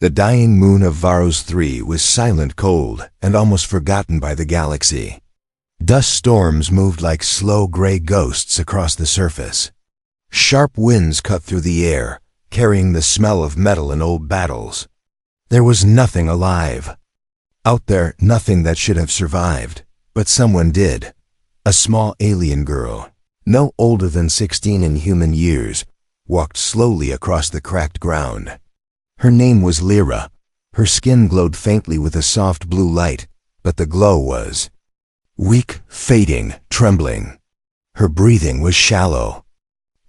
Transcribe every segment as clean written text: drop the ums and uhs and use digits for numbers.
The dying moon of Varos 3 was silent, cold, and almost forgotten by the galaxy. Dust storms moved like slow gray ghosts across the surface. Sharp winds cut through the air, carrying the smell of metal and old battles. There was nothing alive. Out there, nothing that should have survived, but someone did. A small alien girl, no older than 16 in human years, walked slowly across the cracked ground. Her name was Lyra. Her skin glowed faintly with a soft blue light, but the glow was weak, fading, trembling. Her breathing was shallow.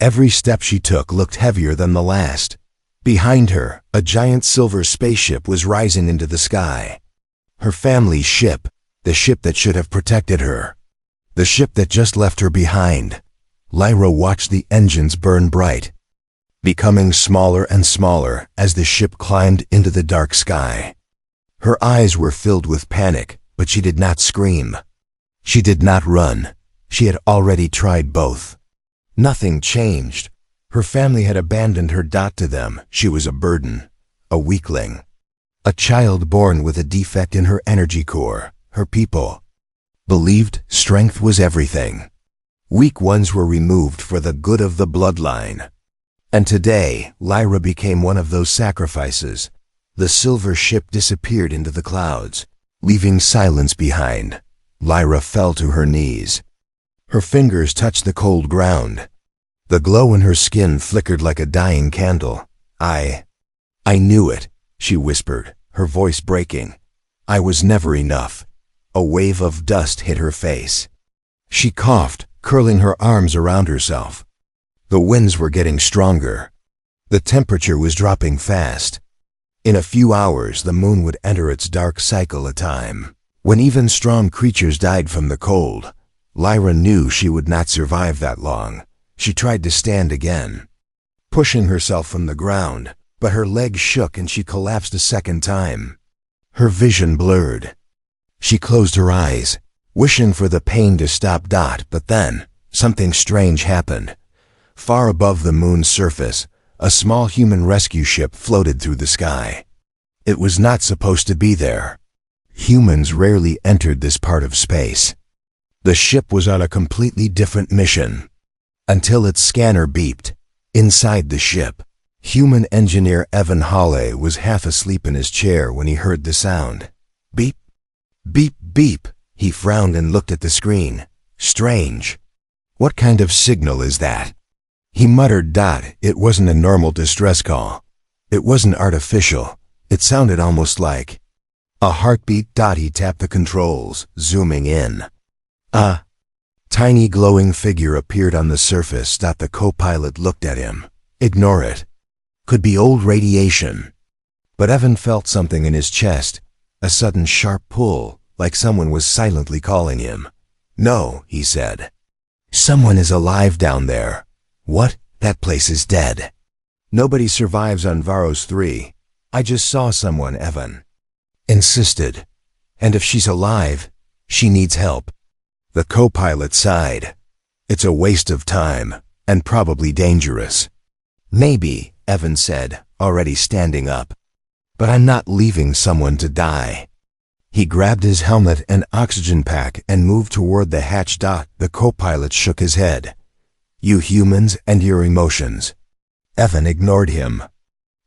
Every step she took looked heavier than the last. Behind her, a giant silver spaceship was rising into the sky. Her family's ship, the ship that should have protected her. The ship that just left her behind. Lyra watched the engines burn bright, becoming smaller and smaller as the ship climbed into the dark sky. Her eyes were filled with panic, but she did not scream. She did not run. She had already tried both. Nothing changed. Her family had abandoned her. To them, she was a burden, a weakling, a child born with a defect in her energy core. Her people believed strength was everything. Weak ones were removed for the good of the bloodline. And today, Lyra became one of those sacrifices. The silver ship disappeared into the clouds, leaving silence behind. Lyra fell to her knees. Her fingers touched the cold ground. The glow in her skin flickered like a dying candle. I knew it, she whispered, her voice breaking. I was never enough. A wave of dust hit her face. She coughed, curling her arms around herself. The winds were getting stronger. The temperature was dropping fast. In a few hours, the moon would enter its dark cycle, a time when even strong creatures died from the cold. Lyra knew she would not survive that long. She tried to stand again, pushing herself from the ground, but her legs shook and she collapsed a second time. Her vision blurred. She closed her eyes, wishing for the pain to stop. But then, something strange happened. Far above the moon's surface, a small human rescue ship floated through the sky. It was not supposed to be there. Humans rarely entered this part of space. The ship was on a completely different mission. Until its scanner beeped. Inside the ship, human engineer Evan Hawley was half asleep in his chair when he heard the sound. Beep, beep, beep. He frowned and looked at the screen. Strange. What kind of signal is that? He muttered. It wasn't a normal distress call. It wasn't artificial. It sounded almost like a heartbeat. He tapped the controls, zooming in. A tiny glowing figure appeared on the surface. The co-pilot looked at him. Ignore it. Could be old radiation. But Evan felt something in his chest, a sudden sharp pull, like someone was silently calling him. No, he said. Someone is alive down there. What? That place is dead. Nobody survives on Varos 3. I just saw someone, Evan insisted. And if she's alive, she needs help. The co-pilot sighed. It's a waste of time, and probably dangerous. Maybe, Evan said, already standing up. But I'm not leaving someone to die. He grabbed his helmet and oxygen pack and moved toward the hatch. The co-pilot shook his head. You humans and your emotions. Evan ignored him.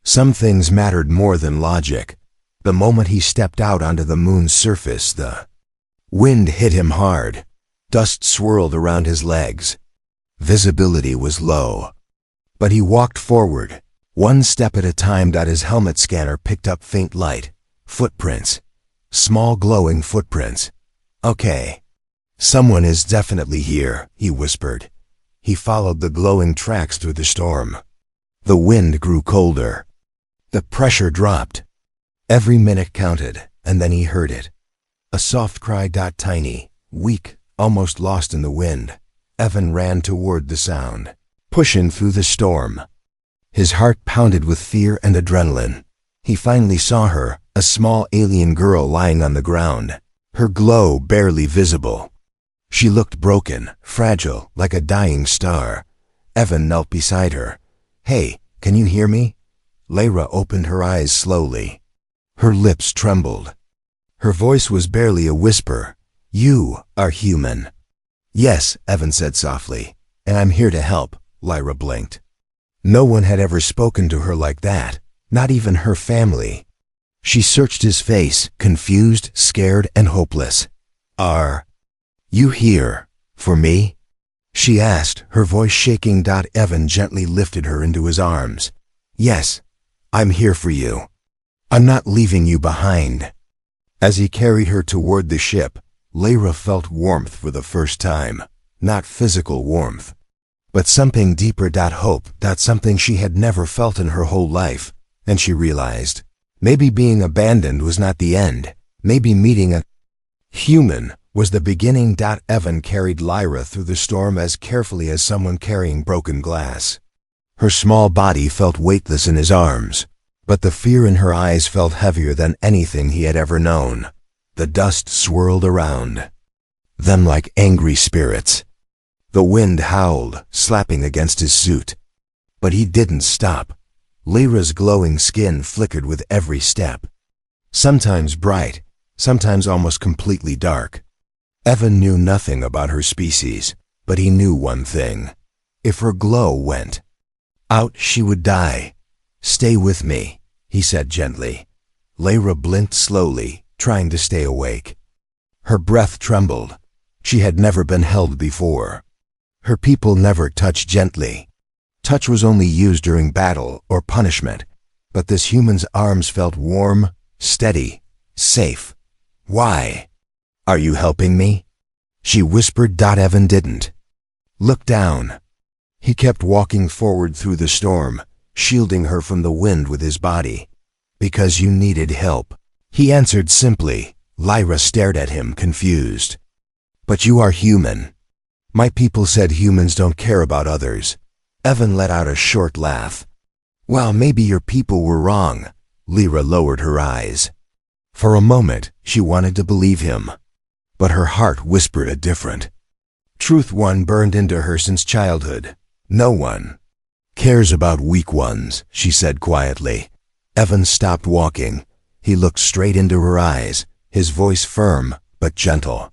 Some things mattered more than logic. The moment he stepped out onto the moon's surface, the wind hit him hard. Dust swirled around his legs. Visibility was low. But he walked forward, one step at a time. His helmet scanner picked up faint light. Footprints. Small glowing footprints. Okay. Someone is definitely here, he whispered. He followed the glowing tracks through the storm. The wind grew colder. The pressure dropped. Every minute counted, and then he heard it. A soft cry. Tiny, weak, almost lost in the wind. Evan ran toward the sound, pushing through the storm. His heart pounded with fear and adrenaline. He finally saw her, a small alien girl lying on the ground, her glow barely visible. She looked broken, fragile, like a dying star. Evan knelt beside her. Hey, can you hear me? Lyra opened her eyes slowly. Her lips trembled. Her voice was barely a whisper. "You are human." "Yes," Evan said softly, "and I'm here to help," Lyra blinked. No one had ever spoken to her like that, not even her family. She searched his face, confused, scared, and hopeless. "Are you here for me?" she asked, her voice shaking. Evan gently lifted her into his arms. "Yes, I'm here for you. I'm not leaving you behind." As he carried her toward the ship, Lyra felt warmth for the first time. Not physical warmth, but something deeper. Hope. Something she had never felt in her whole life. And she realized, maybe being abandoned was not the end. Maybe meeting a human was the beginning. Evan carried Lyra through the storm as carefully as someone carrying broken glass. Her small body felt weightless in his arms, but the fear in her eyes felt heavier than anything he had ever known. The dust swirled around them like angry spirits. The wind howled, slapping against his suit. But he didn't stop. Lyra's glowing skin flickered with every step. Sometimes bright, sometimes almost completely dark. Evan knew nothing about her species, but he knew one thing. If her glow went out, she would die. "Stay with me," he said gently. Lyra blinked slowly, trying to stay awake. Her breath trembled. She had never been held before. Her people never touched gently. Touch was only used during battle or punishment, but this human's arms felt warm, steady, safe. "Why? Are you helping me?" she whispered. Evan didn't look down. He kept walking forward through the storm, shielding her from the wind with his body. "Because you needed help," he answered simply. Lyra stared at him, confused. "But you are human. My people said humans don't care about others." Evan let out a short laugh. "Well, maybe your people were wrong." Lyra lowered her eyes. For a moment, she wanted to believe him, but her heart whispered a different truth. One burned into her since childhood. "No one cares about weak ones," she said quietly. Evan stopped walking. He looked straight into her eyes, his voice firm but gentle.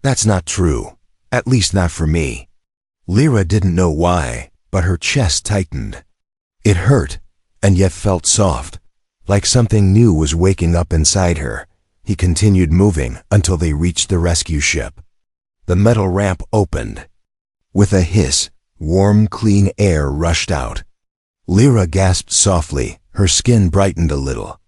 "That's not true. At least not for me." Lyra didn't know why, but her chest tightened. It hurt, and yet felt soft, like something new was waking up inside her. He continued moving until they reached the rescue ship. The metal ramp opened. With a hiss, warm, clean air rushed out. Lyra gasped softly, her skin brightened a little.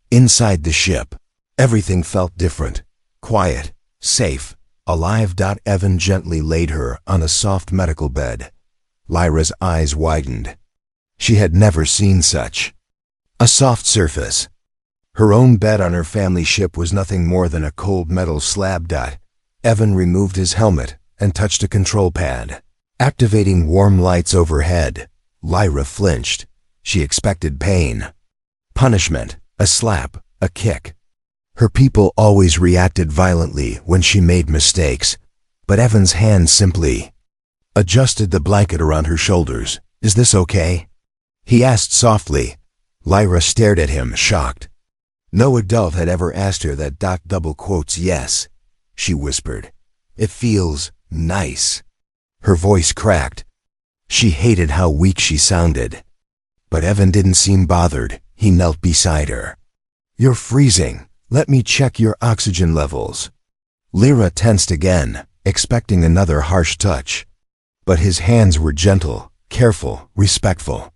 Inside the ship, everything felt different, quiet, safe, alive. Evan gently laid her on a soft medical bed. Lyra's eyes widened. She had never seen such a soft surface. Her own bed on her family ship was nothing more than a cold metal slab. Evan removed his helmet and touched a control pad, activating warm lights overhead. Lyra flinched. She expected pain, punishment, a slap, a kick. Her people always reacted violently when she made mistakes, but Evan's hand simply adjusted the blanket around her shoulders. "Is this okay?" he asked softly. Lyra stared at him, shocked. No adult had ever asked her that. "Yes," she whispered. "It feels nice." Her voice cracked. She hated how weak she sounded. But Evan didn't seem bothered. He knelt beside her. "You're freezing. Let me check your oxygen levels." Lyra tensed again, expecting another harsh touch. But his hands were gentle, careful, respectful.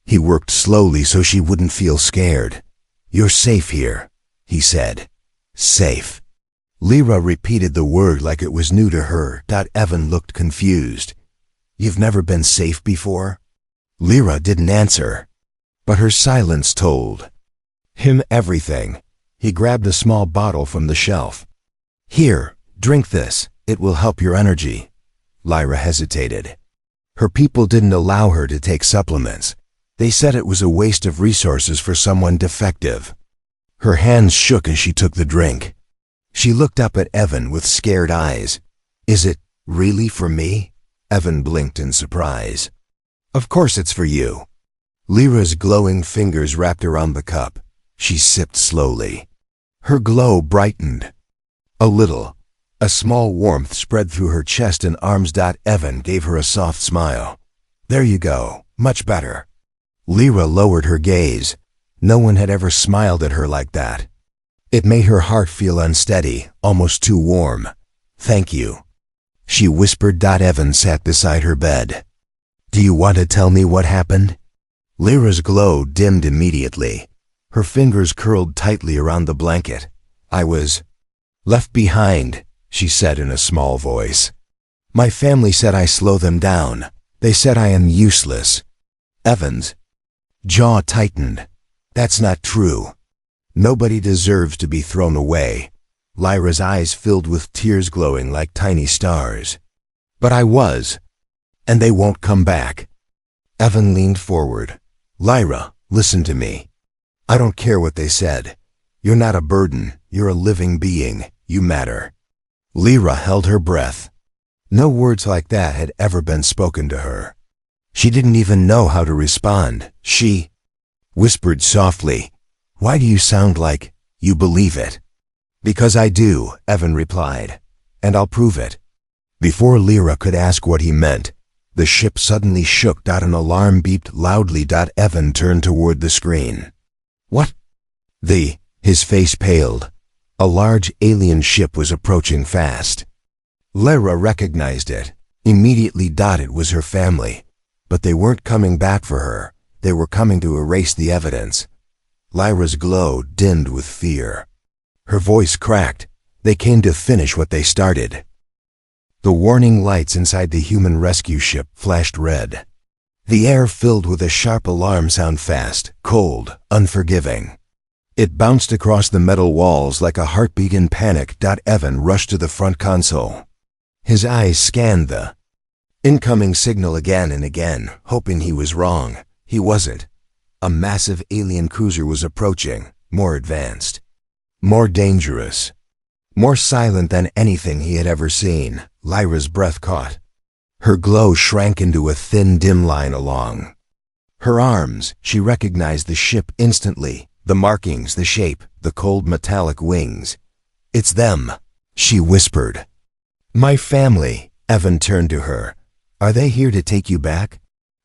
He worked slowly so she wouldn't feel scared. "You're safe here," he said. "Safe." Lyra repeated the word like it was new to her. Evan looked confused. "You've never been safe before?" Lyra didn't answer, but her silence told him everything. He grabbed a small bottle from the shelf. "Here, drink this. It will help your energy." Lyra hesitated. Her people didn't allow her to take supplements. They said it was a waste of resources for someone defective. Her hands shook as she took the drink. She looked up at Evan with scared eyes. "Is it really for me?" Evan blinked in surprise. "Of course it's for you." Lyra's glowing fingers wrapped around the cup. She sipped slowly. Her glow brightened. A little. A small warmth spread through her chest and arms. Evan gave her a soft smile. There you go. Much better. Lyra lowered her gaze. No one had ever smiled at her like that. It made her heart feel unsteady, almost too warm. Thank you, she whispered. Evan sat beside her bed. Do you want to tell me what happened? Lyra's glow dimmed immediately. Her fingers curled tightly around the blanket. I was left behind, she said in a small voice. My family said I slow them down. They said I am useless. Evan's jaw tightened. That's not true. Nobody deserves to be thrown away. Lyra's eyes filled with tears glowing like tiny stars. But I was. And they won't come back. Evan leaned forward. Lyra, listen to me. I don't care what they said. You're not a burden. You're a living being. You matter. Lyra held her breath. No words like that had ever been spoken to her. She didn't even know how to respond. She whispered softly, Why do you sound like you believe it? Because I do, Evan replied, and I'll prove it. Before Lyra could ask what he meant, the ship suddenly shook. An alarm beeped loudly. Evan turned toward the screen. What? His face paled. A large alien ship was approaching fast. Lyra recognized it. Immediately. It was her family. But they weren't coming back for her. They were coming to erase the evidence. Lyra's glow dimmed with fear. Her voice cracked. They came to finish what they started. The warning lights inside the human rescue ship flashed red. The air filled with a sharp alarm sound, fast, cold, unforgiving. It bounced across the metal walls like a heartbeat in panic. Evan rushed to the front console. His eyes scanned the incoming signal again and again, hoping he was wrong. He wasn't. A massive alien cruiser was approaching, more advanced, more dangerous, more silent than anything he had ever seen. Lyra's breath caught. Her glow shrank into a thin, dim line along her arms. She recognized the ship instantly. The markings, the shape, the cold metallic wings. It's them, she whispered. My family. Evan turned to her. Are they here to take you back?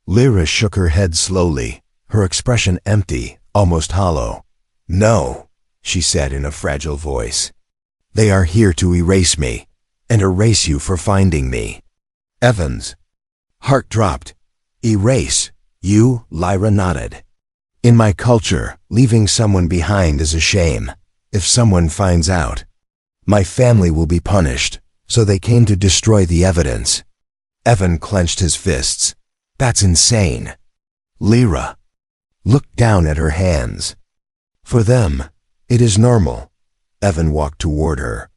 Lyra shook her head slowly, her expression empty, almost hollow. No, she said in a fragile voice. They are here to erase me, and erase you for finding me. Evan's heart dropped. Erase you? Lyra nodded. In my culture, leaving someone behind is a shame. If someone finds out, my family will be punished, so they came to destroy the evidence. Evan clenched his fists. That's insane. Lyra looked down at her hands. For them, it is normal. Evan walked toward her.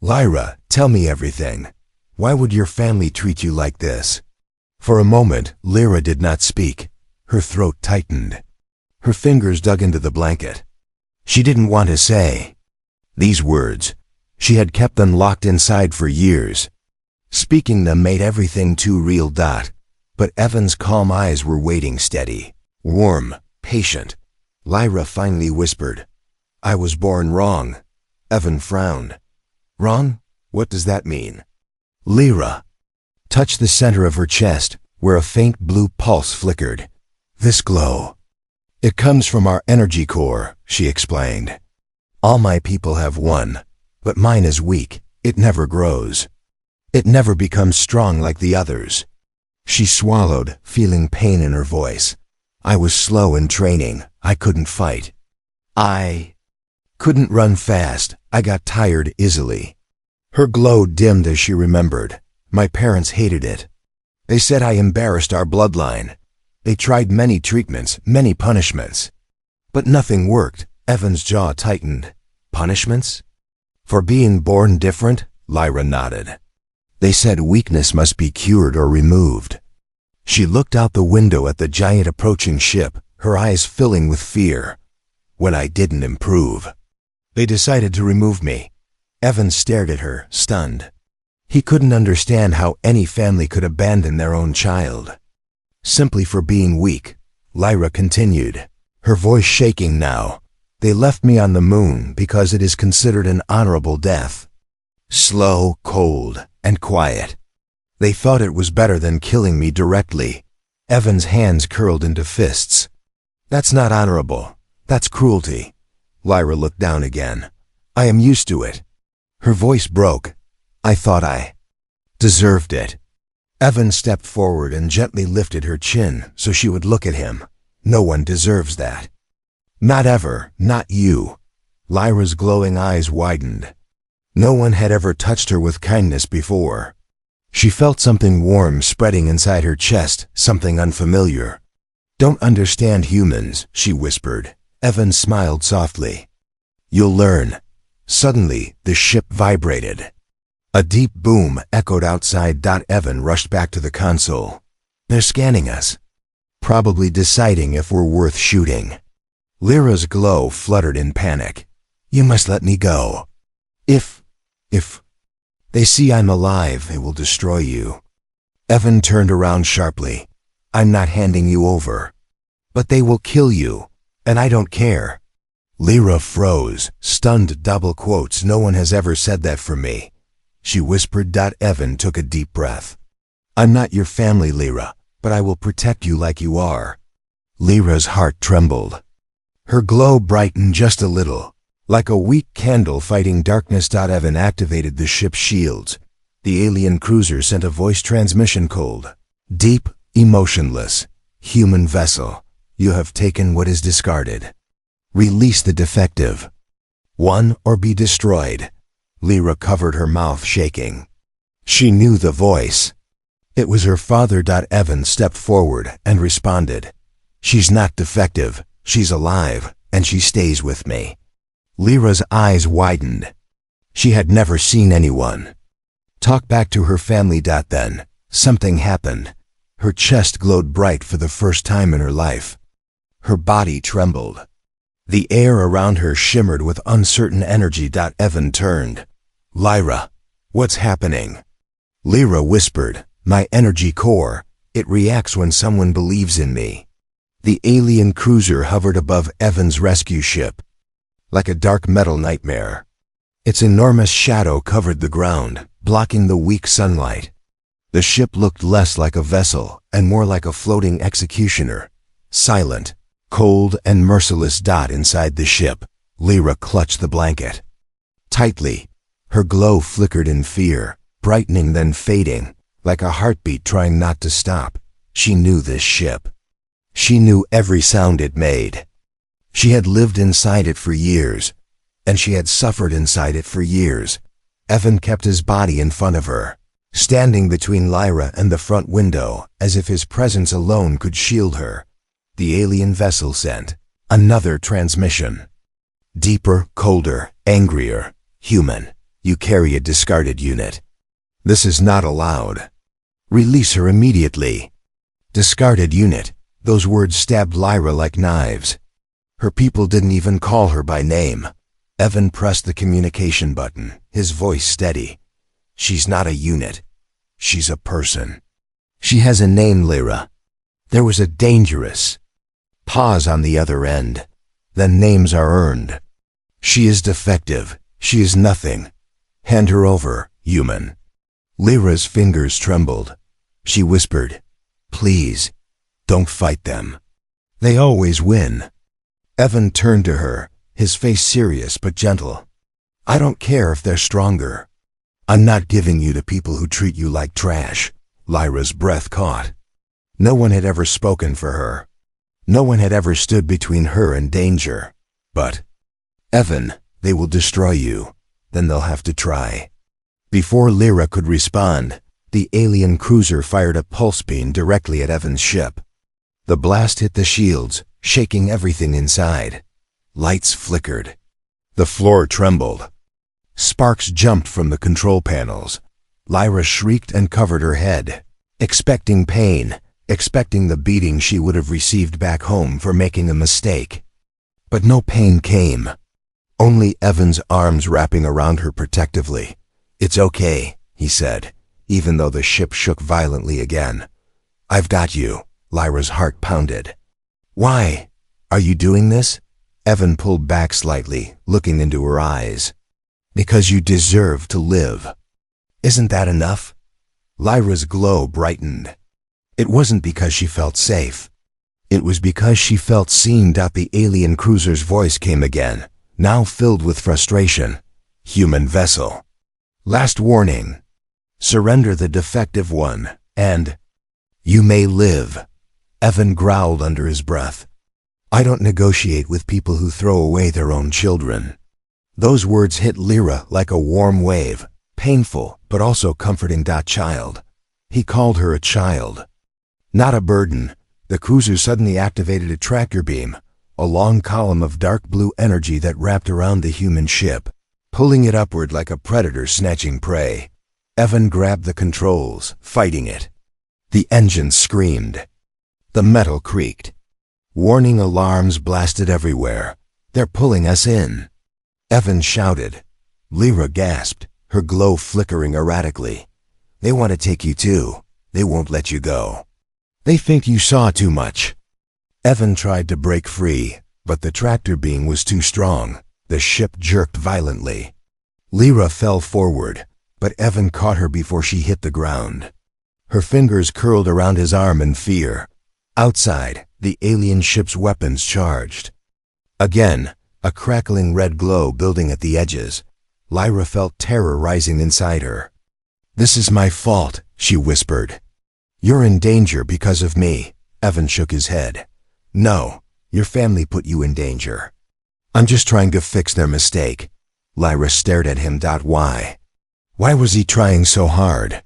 Lyra, tell me everything. Why would your family treat you like this? For a moment, Lyra did not speak. Her throat tightened. Her fingers dug into the blanket. She didn't want to say these words. She had kept them locked inside for years. Speaking them made everything too real. But Evan's calm eyes were waiting, steady, warm, patient. Lyra finally whispered, I was born wrong. Evan frowned. Wrong? What does that mean? Lyra touched the center of her chest, where a faint blue pulse flickered. This glow. It comes from our energy core, she explained. All my people have one, but mine is weak. It never grows. It never becomes strong like the others. She swallowed, feeling pain in her voice. I was slow in training. I couldn't fight. I couldn't run fast. I got tired easily. Her glow dimmed as she remembered. My parents hated it. They said I embarrassed our bloodline. They tried many treatments, many punishments. But nothing worked. Evan's jaw tightened. Punishments? For being born different? Lyra nodded. They said weakness must be cured or removed. She looked out the window at the giant approaching ship, her eyes filling with fear. When I didn't improve, they decided to remove me. Evan stared at her, stunned. He couldn't understand how any family could abandon their own child. Simply for being weak, Lyra continued, her voice shaking now. They left me on the moon because it is considered an honorable death. Slow, cold, and quiet. They thought it was better than killing me directly. Evan's hands curled into fists. That's not honorable. That's cruelty. Lyra looked down again. I am used to it. Her voice broke. I thought I deserved it. Evan stepped forward and gently lifted her chin so she would look at him. No one deserves that. Not ever, not you. Lyra's glowing eyes widened. No one had ever touched her with kindness before. She felt something warm spreading inside her chest, something unfamiliar. Don't understand humans, she whispered. Evan smiled softly. You'll learn. Suddenly, the ship vibrated. A deep boom echoed outside. Evan rushed back to the console. They're scanning us. Probably deciding if we're worth shooting. Lyra's glow fluttered in panic. You must let me go. If they see I'm alive, they will destroy you. Evan turned around sharply. I'm not handing you over. But they will kill you, and I don't care. Lyra froze, stunned. Double quotes. No one has ever said that for me. She whispered. Evan took a deep breath. I'm not your family, Lyra, but I will protect you like you are. Lyra's heart trembled. Her glow brightened just a little, like a weak candle fighting darkness. Evan activated the ship's shields. The alien cruiser sent a voice transmission code. Deep, emotionless, human vessel, you have taken what is discarded. Release the defective. One or be destroyed. Lyra covered her mouth, shaking. She knew the voice. It was her father. Evan stepped forward and responded. She's not defective, she's alive, and she stays with me. Lyra's eyes widened. She had never seen anyone talk back to her family. Then, something happened. Her chest glowed bright for the first time in her life. Her body trembled. The air around her shimmered with uncertain energy. Evan turned. Lyra, what's happening? Lyra whispered, my energy core, it reacts when someone believes in me. The alien cruiser hovered above Evan's rescue ship, like a dark metal nightmare. Its enormous shadow covered the ground, blocking the weak sunlight. The ship looked less like a vessel and more like a floating executioner, silent, cold and merciless. Inside the ship, Lyra clutched the blanket tightly. Her glow flickered in fear, brightening then fading, like a heartbeat trying not to stop. She knew this ship. She knew every sound it made. She had lived inside it for years, and she had suffered inside it for years. Evan kept his body in front of her, standing between Lyra and the front window, as if his presence alone could shield her. The alien vessel sent another transmission. Deeper, colder, angrier, human. You carry a discarded unit. This is not allowed. Release her immediately. Discarded unit. Those words stabbed Lyra like knives. Her people didn't even call her by name. Evan pressed the communication button, his voice steady. She's not a unit. She's a person. She has a name, Lyra. There was a dangerous pause on the other end. Then names are earned. She is defective. She is nothing. Hand her over, human. Lyra's fingers trembled. She whispered, please, don't fight them. They always win. Evan turned to her, his face serious but gentle. I don't care if they're stronger. I'm not giving you to people who treat you like trash. Lyra's breath caught. No one had ever spoken for her. No one had ever stood between her and danger. But, Evan, they will destroy you. Then they'll have to try. Before Lyra could respond, the alien cruiser fired a pulse beam directly at Evan's ship. The blast hit the shields, shaking everything inside. Lights flickered. The floor trembled. Sparks jumped from the control panels. Lyra shrieked and covered her head, expecting pain, expecting the beating she would have received back home for making a mistake. But no pain came. Only Evan's arms wrapping around her protectively. It's okay, he said, even though the ship shook violently again. I've got you. Lyra's heart pounded. Why? Are you doing this? Evan pulled back slightly, looking into her eyes. Because you deserve to live. Isn't that enough? Lyra's glow brightened. It wasn't because she felt safe. It was because she felt seen. The alien cruiser's voice came again, now filled with frustration. Human vessel. Last warning. Surrender the defective one, and you may live. Evan growled under his breath. I don't negotiate with people who throw away their own children. Those words hit Lyra like a warm wave, painful but also comforting. Child. He called her a child. Not a burden. The cruiser suddenly activated a tractor beam, a long column of dark blue energy that wrapped around the human ship, pulling it upward like a predator snatching prey. Evan grabbed the controls, fighting it. The engine screamed. The metal creaked. Warning alarms blasted everywhere. They're pulling us in. Evan shouted. Lyra gasped, her glow flickering erratically. They want to take you too. They won't let you go. They think you saw too much. Evan tried to break free, but the tractor beam was too strong. The ship jerked violently. Lyra fell forward, but Evan caught her before she hit the ground. Her fingers curled around his arm in fear. Outside, the alien ship's weapons charged. Again, a crackling red glow building at the edges. Lyra felt terror rising inside her. This is my fault, she whispered. You're in danger because of me. Evan shook his head. No, your family put you in danger. I'm just trying to fix their mistake. Lyra stared at him. Why? Why was he trying so hard?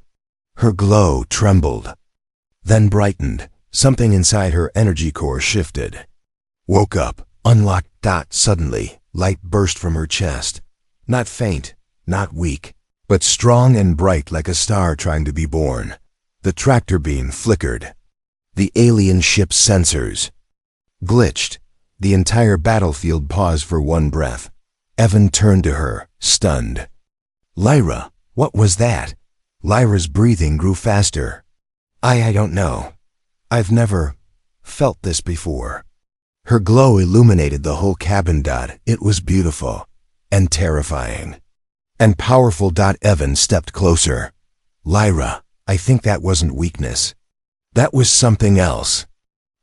Her glow trembled, then brightened. Something inside her energy core shifted. Woke up, unlocked. Suddenly, light burst from her chest. Not faint, not weak, but strong and bright like a star trying to be born. The tractor beam flickered. The alien ship's sensors glitched. The entire battlefield paused for one breath. Evan turned to her, stunned. Lyra, what was that? Lyra's breathing grew faster. I don't know. I've never felt this before. Her glow illuminated the whole cabin. It was beautiful and terrifying and powerful. Evan stepped closer. Lyra, I think that wasn't weakness. That was something else.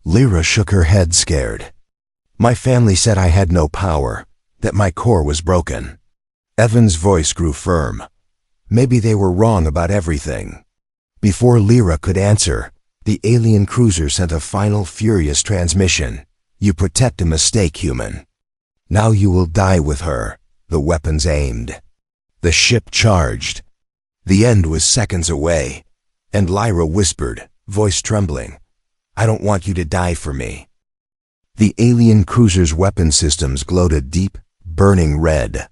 Lyra shook her head, scared. My family said I had no power, that my core was broken. Evan's voice grew firm. Maybe they were wrong about everything. Before Lyra could answer, the alien cruiser sent a final furious transmission. You protect a mistake, human. Now you will die with her. The weapons aimed. The ship charged. The end was seconds away, and Lyra whispered, voice trembling, I don't want you to die for me. The alien cruiser's weapon systems glowed a deep, burning red.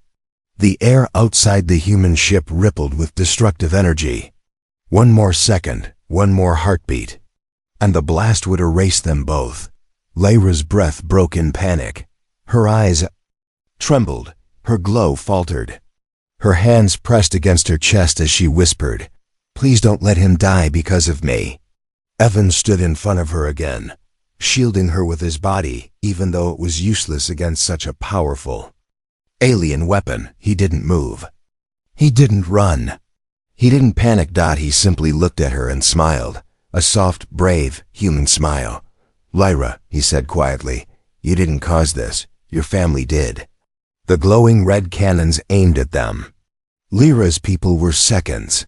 The air outside the human ship rippled with destructive energy. One more second, one more heartbeat, and the blast would erase them both. Lyra's breath broke in panic. Her eyes trembled, her glow faltered. Her hands pressed against her chest as she whispered, Please don't let him die because of me. Evan stood in front of her again, shielding her with his body, even though it was useless against such a powerful alien weapon. He didn't move. He didn't run. He didn't panic. He simply looked at her and smiled, a soft, brave, human smile. Lyra, he said quietly, you didn't cause this. Your family did. The glowing red cannons aimed at them. Lyra's people were seconds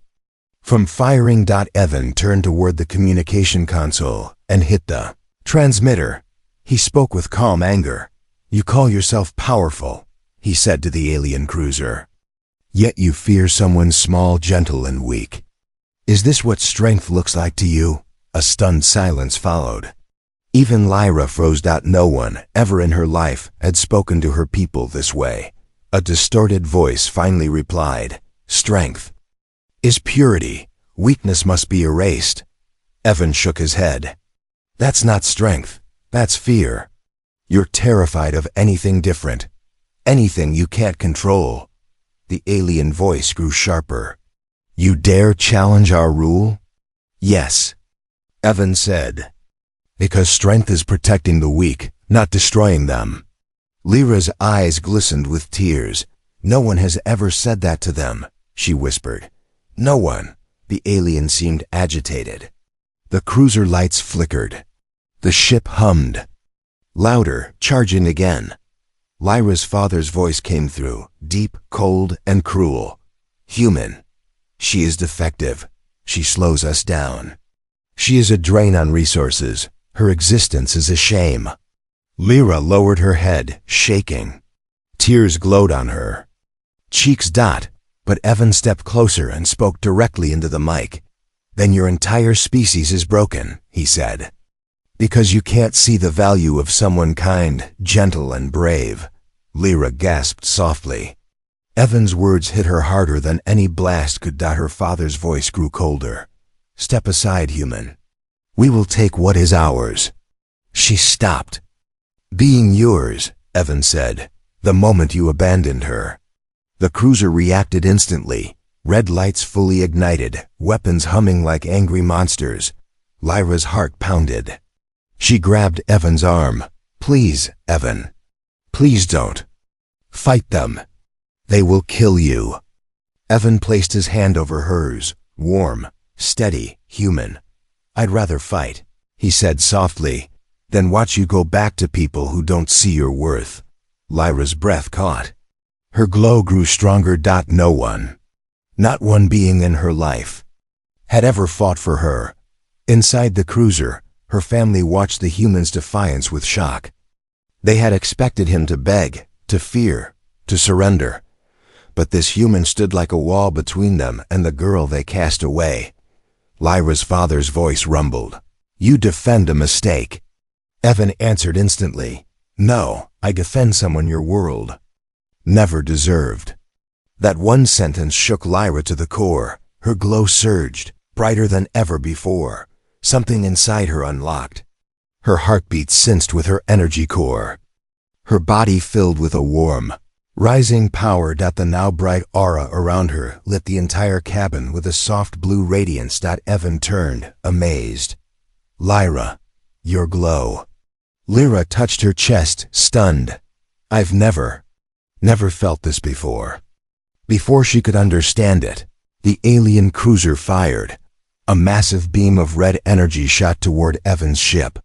from firing. Evan turned toward the communication console and hit the transmitter. He spoke with calm anger. You call yourself powerful, he said to the alien cruiser. Yet you fear someone small, gentle, and weak. Is this what strength looks like to you? A stunned silence followed. Even Lyra froze. No one, ever in her life, had spoken to her people this way. A distorted voice finally replied, Strength is purity. Weakness must be erased. Evan shook his head. That's not strength. That's fear. You're terrified of anything different. Anything you can't control. The alien voice grew sharper. You dare challenge our rule? Yes, Evan said. Because strength is protecting the weak, not destroying them. Lyra's eyes glistened with tears. No one has ever said that to them, she whispered. No one. The alien seemed agitated. The cruiser lights flickered. The ship hummed. Louder, charging again. Lyra's father's voice came through, deep, cold, and cruel. Human. She is defective. She slows us down. She is a drain on resources. Her existence is a shame. Lyra lowered her head, shaking. Tears glowed on her cheeks. But Evan stepped closer and spoke directly into the mic. Then your entire species is broken, he said. Because you can't see the value of someone kind, gentle, and brave. Lyra gasped softly. Evan's words hit her harder than any blast could. Her father's voice grew colder. Step aside, human. We will take what is ours. She stopped. Being yours, Evan said, the moment you abandoned her. The cruiser reacted instantly. Red lights fully ignited, weapons humming like angry monsters. Lyra's heart pounded. She grabbed Evan's arm. Please, Evan. Please don't. Fight them. They will kill you. Evan placed his hand over hers, warm, steady, human. I'd rather fight, he said softly, than watch you go back to people who don't see your worth. Lyra's breath caught. Her glow grew stronger. No one, not one being in her life, had ever fought for her. Inside the cruiser, her family watched the human's defiance with shock. They had expected him to beg, to fear, to surrender. But this human stood like a wall between them and the girl they cast away. Lyra's father's voice rumbled. You defend a mistake. Evan answered instantly. No, I defend someone your world never deserved. That one sentence shook Lyra to the core. Her glow surged, brighter than ever before. Something inside her unlocked. Her heartbeat sensed with her energy core. Her body filled with a warm, rising power. The now bright aura around her lit the entire cabin with a soft blue radiance. Evan turned, amazed. Lyra, your glow. Lyra touched her chest, stunned. I've never felt this before. Before she could understand it, the alien cruiser fired. A massive beam of red energy shot toward Evan's ship.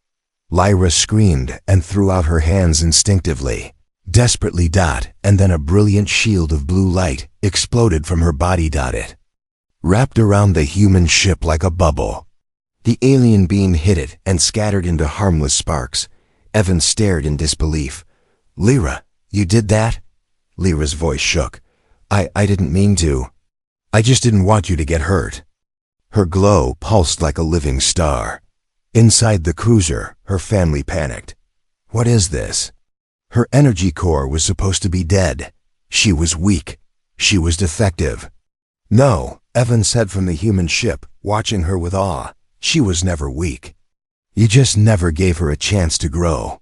Lyra screamed and threw out her hands instinctively, desperately. And then a brilliant shield of blue light exploded from her body. It wrapped around the human ship like a bubble. The alien beam hit it and scattered into harmless sparks. Evan stared in disbelief. Lyra, you did that? Lyra's voice shook. I didn't mean to. I just didn't want you to get hurt. Her glow pulsed like a living star. Inside the cruiser, her family panicked. What is this? Her energy core was supposed to be dead. She was weak. She was defective. No, Evan said from the human ship, watching her with awe. She was never weak. You just never gave her a chance to grow.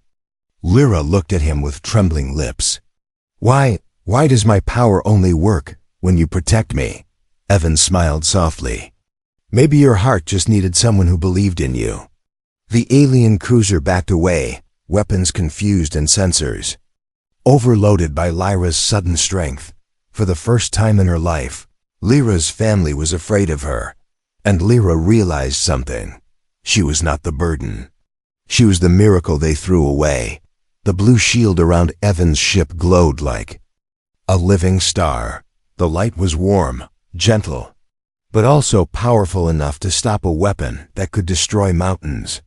Lyra looked at him with trembling lips. Why does my power only work when you protect me? Evan smiled softly. Maybe your heart just needed someone who believed in you. The alien cruiser backed away, weapons confused and sensors overloaded by Lyra's sudden strength. For the first time in her life, Lyra's family was afraid of her. And Lyra realized something. She was not the burden. She was the miracle they threw away. The blue shield around Evan's ship glowed like a living star. The light was warm, gentle, but also powerful enough to stop a weapon that could destroy mountains.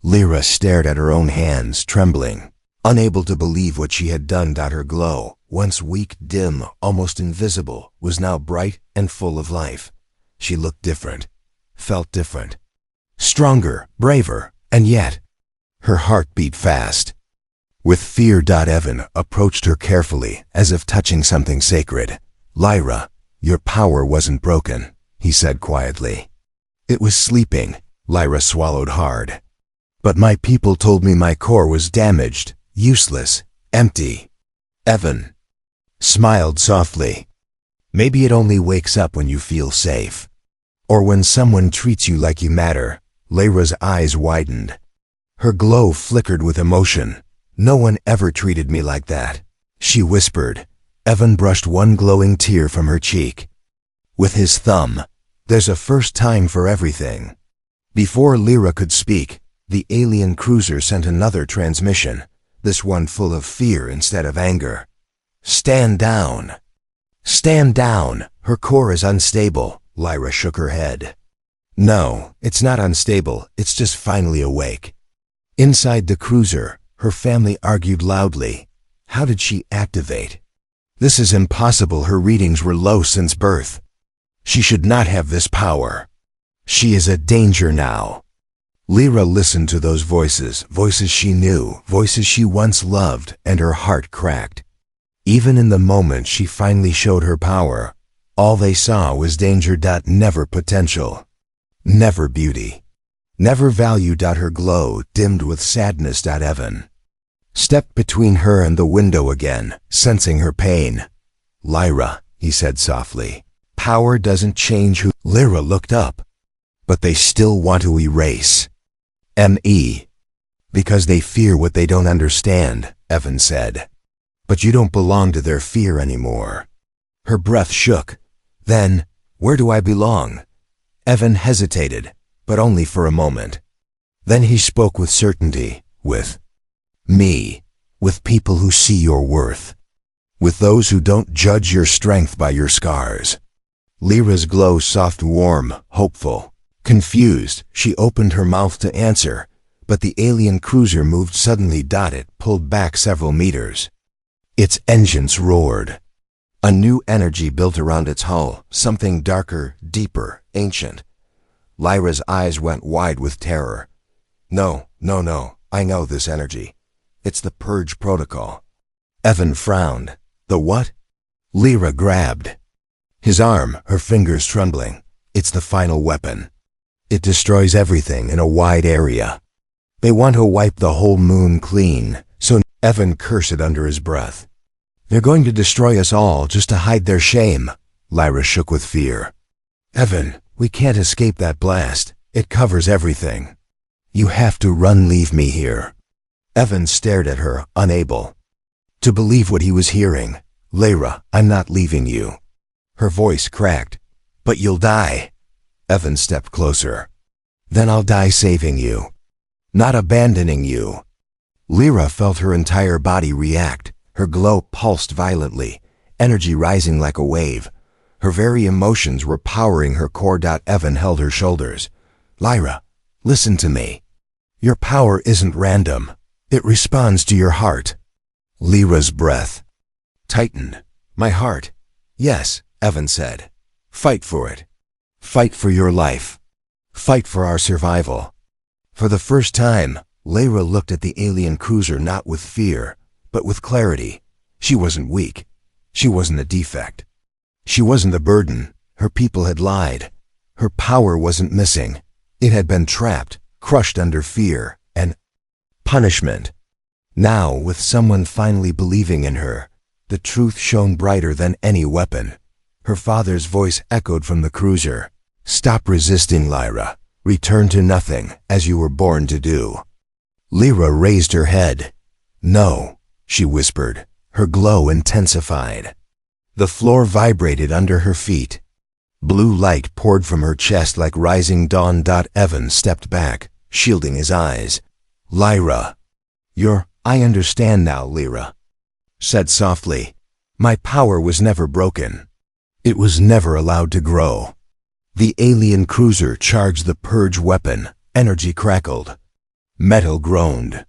Lyra stared at her own hands, trembling, unable to believe what she had done. Her glow, once weak, dim, almost invisible, was now bright and full of life. She looked different, felt different, stronger, braver, and yet her heart beat fast. With fear, Evan approached her carefully, as if touching something sacred. Lyra, your power wasn't broken, he said quietly. It was sleeping. Lyra swallowed hard. But my people told me my core was damaged, useless, empty. Evan smiled softly. Maybe it only wakes up when you feel safe. Or when someone treats you like you matter. Lyra's eyes widened. Her glow flickered with emotion. "No one ever treated me like that," she whispered. Evan brushed one glowing tear from her cheek. With his thumb, "There's a first time for everything." Before Lyra could speak, the alien cruiser sent another transmission, this one full of fear instead of anger. "Stand down. Stand down. Her core is unstable." Lyra shook her head. "No, it's not unstable, it's just finally awake." Inside the cruiser, her family argued loudly. How did she activate? This is impossible. Her readings were low since birth. She should not have this power. She is a danger now. Lyra listened to those voices, voices she knew, voices she once loved, and her heart cracked. Even in the moment she finally showed her power, all they saw was danger. Never potential. Never beauty. Never value. Her glow dimmed with sadness. Evan stepped between her and the window again, sensing her pain. "Lyra," he said softly, "power doesn't change who—" Lyra looked up. "But they still want to erase." "Me. Because they fear what they don't understand," Evan said. "But you don't belong to their fear anymore." Her breath shook. "Then, where do I belong?" Evan hesitated, but only for a moment. Then he spoke with certainty, "With me, with people who see your worth, with those who don't judge your strength by your scars." Lyra's glow soft, warm, hopeful. Confused, she opened her mouth to answer, but the alien cruiser moved suddenly. It pulled back several meters. Its engines roared. A new energy built around its hull, something darker, deeper, ancient. Lyra's eyes went wide with terror. No, I know this energy. It's the Purge Protocol." Evan frowned. "The what?" Lyra grabbed his arm, her fingers trembling. "It's the final weapon. It destroys everything in a wide area. They want to wipe the whole moon clean, so—" Evan cursed under his breath. "They're going to destroy us all just to hide their shame." Lyra shook with fear. "Evan, we can't escape that blast. It covers everything. You have to run. Leave me here." Evan stared at her, unable to believe what he was hearing. "Lyra, I'm not leaving you." Her voice cracked. "But you'll die." Evan stepped closer. "Then I'll die saving you, not abandoning you." Lyra felt her entire body react. Her glow pulsed violently, energy rising like a wave. Her very emotions were powering her core. Evan held her shoulders. "Lyra, listen to me. Your power isn't random. It responds to your heart." Lyra's breath tightened. "My heart." "Yes," Evan said. "Fight for it. Fight for your life. Fight for our survival." For the first time, Lyra looked at the alien cruiser not with fear, but with clarity. She wasn't weak. She wasn't a defect. She wasn't a burden. Her people had lied. Her power wasn't missing. It had been trapped, crushed under fear and punishment. Now, with someone finally believing in her, the truth shone brighter than any weapon. Her father's voice echoed from the cruiser. "Stop resisting, Lyra. Return to nothing, as you were born to do." Lyra raised her head. "No," she whispered. Her glow intensified. The floor vibrated under her feet. Blue light poured from her chest like rising dawn. Evan stepped back, shielding his eyes. "Lyra, I understand now," Lyra said softly. "My power was never broken. It was never allowed to grow." The alien cruiser charged the purge weapon. Energy crackled. Metal groaned.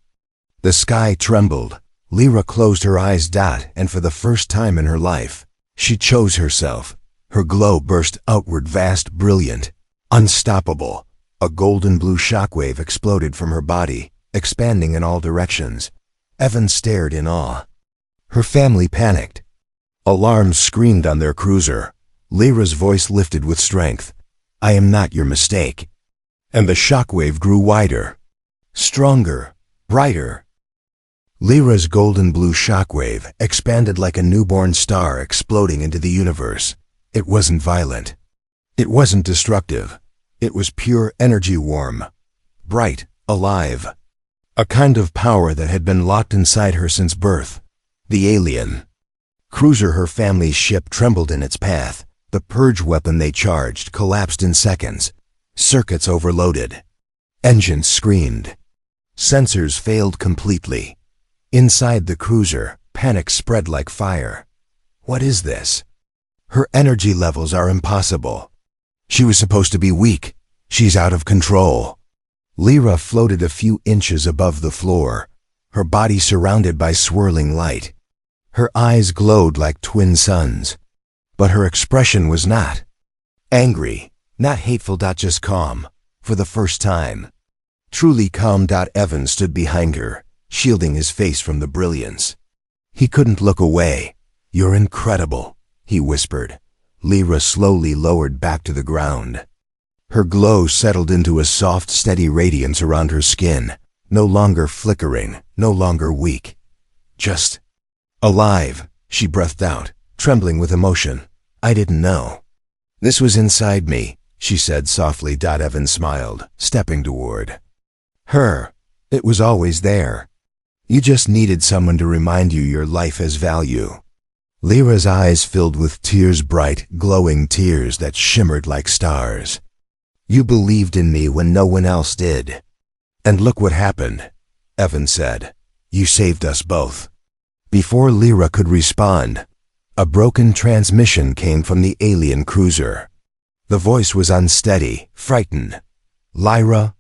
The sky trembled. Lyra closed her eyes. And for the first time in her life, she chose herself. Her glow burst outward, vast, brilliant, unstoppable. A golden blue shockwave exploded from her body, expanding in all directions. Evan stared in awe. Her family panicked. Alarms screamed on their cruiser. Lyra's voice lifted with strength. "I am not your mistake." And the shockwave grew wider, stronger, brighter. Lyra's golden blue shockwave expanded like a newborn star exploding into the universe. It wasn't violent. It wasn't destructive. It was pure energy, warm, bright, alive. A kind of power that had been locked inside her since birth. The alien cruiser, her family's ship, trembled in its path. The purge weapon they charged collapsed in seconds. Circuits overloaded. Engines screamed. Sensors failed completely. Inside the cruiser, panic spread like fire. What is this? Her energy levels are impossible. She was supposed to be weak. She's out of control. Lyra floated a few inches above the floor, her body surrounded by swirling light. Her eyes glowed like twin suns. But her expression was not angry, not hateful, just calm, for the first time. Truly calm. Evan stood behind her, shielding his face from the brilliance. He couldn't look away. "You're incredible," he whispered. Lyra slowly lowered back to the ground. Her glow settled into a soft, steady radiance around her skin, no longer flickering, no longer weak. Just alive, she breathed out, trembling with emotion. "I didn't know. This was inside me," she said softly. Evan smiled, stepping toward her. "It was always there. You just needed someone to remind you your life has value." Lyra's eyes filled with tears, bright, glowing tears that shimmered like stars. "You believed in me when no one else did. And look what happened," Evan said. "You saved us both." Before Lyra could respond, a broken transmission came from the alien cruiser. The voice was unsteady, frightened. "Lyra,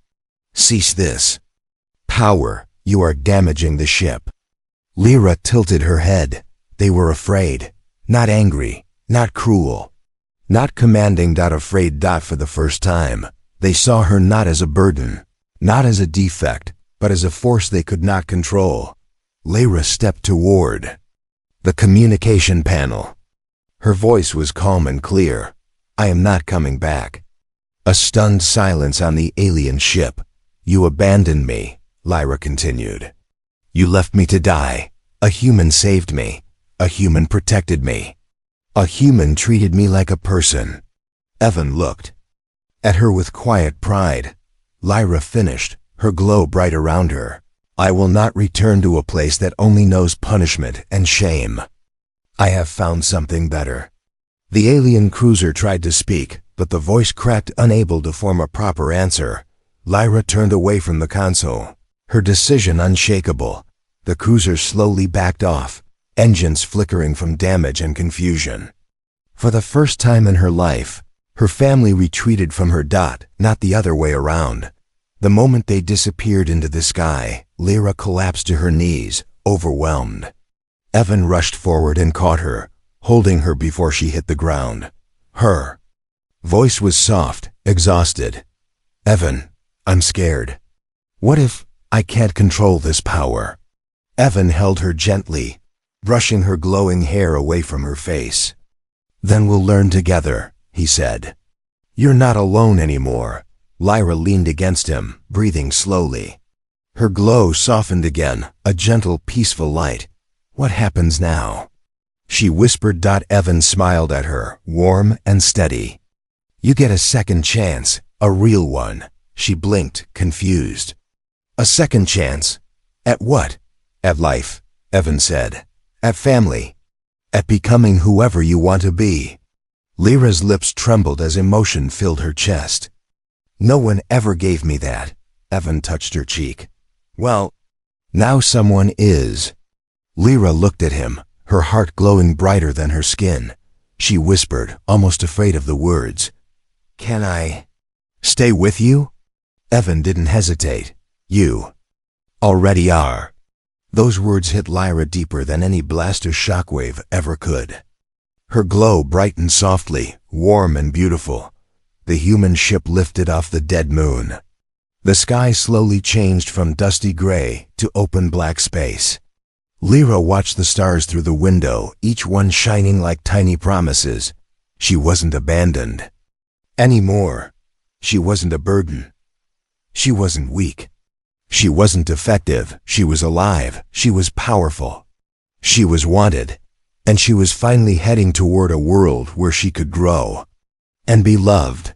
cease this. Power, you are damaging the ship." Lyra tilted her head. They were afraid, not angry, not cruel. Not commanding. Afraid. For the first time, they saw her not as a burden, not as a defect, but as a force they could not control. Lyra stepped toward the communication panel. Her voice was calm and clear. "I am not coming back." A stunned silence on the alien ship. "You abandoned me," Lyra continued. "You left me to die. A human saved me. A human protected me. A human treated me like a person." Evan looked at her with quiet pride. Lyra finished, her glow bright around her. "I will not return to a place that only knows punishment and shame. I have found something better." The alien cruiser tried to speak, but the voice cracked, unable to form a proper answer. Lyra turned away from the console, her decision unshakable. The cruiser slowly backed off, engines flickering from damage and confusion. For the first time in her life, her family retreated from her. Not the other way around. The moment they disappeared into the sky, Lyra collapsed to her knees, overwhelmed. Evan rushed forward and caught her, holding her before she hit the ground. Her voice was soft, exhausted. "Evan, I'm scared. What if I can't control this power?" Evan held her gently, brushing her glowing hair away from her face. "Then we'll learn together," he said. "You're not alone anymore." Lyra leaned against him, breathing slowly. Her glow softened again, a gentle, peaceful light. "What happens now?" she whispered. Evan smiled at her, warm and steady. "You get a second chance, a real one." She blinked, confused. "A second chance? At what?" "At life," Evan said. "At family. At becoming whoever you want to be." Lyra's lips trembled as emotion filled her chest. "No one ever gave me that." Evan touched her cheek. "Well, now someone is." Lyra looked at him, her heart glowing brighter than her skin. She whispered, almost afraid of the words, "Can I stay with you?" Evan didn't hesitate. "You already are." Those words hit Lyra deeper than any blaster shockwave ever could. Her glow brightened softly, warm and beautiful. The human ship lifted off the dead moon. The sky slowly changed from dusty gray to open black space. Lyra watched the stars through the window, each one shining like tiny promises. She wasn't abandoned anymore. She wasn't a burden. She wasn't weak. She wasn't defective. She was alive. She was powerful. She was wanted. And she was finally heading toward a world where she could grow and be loved.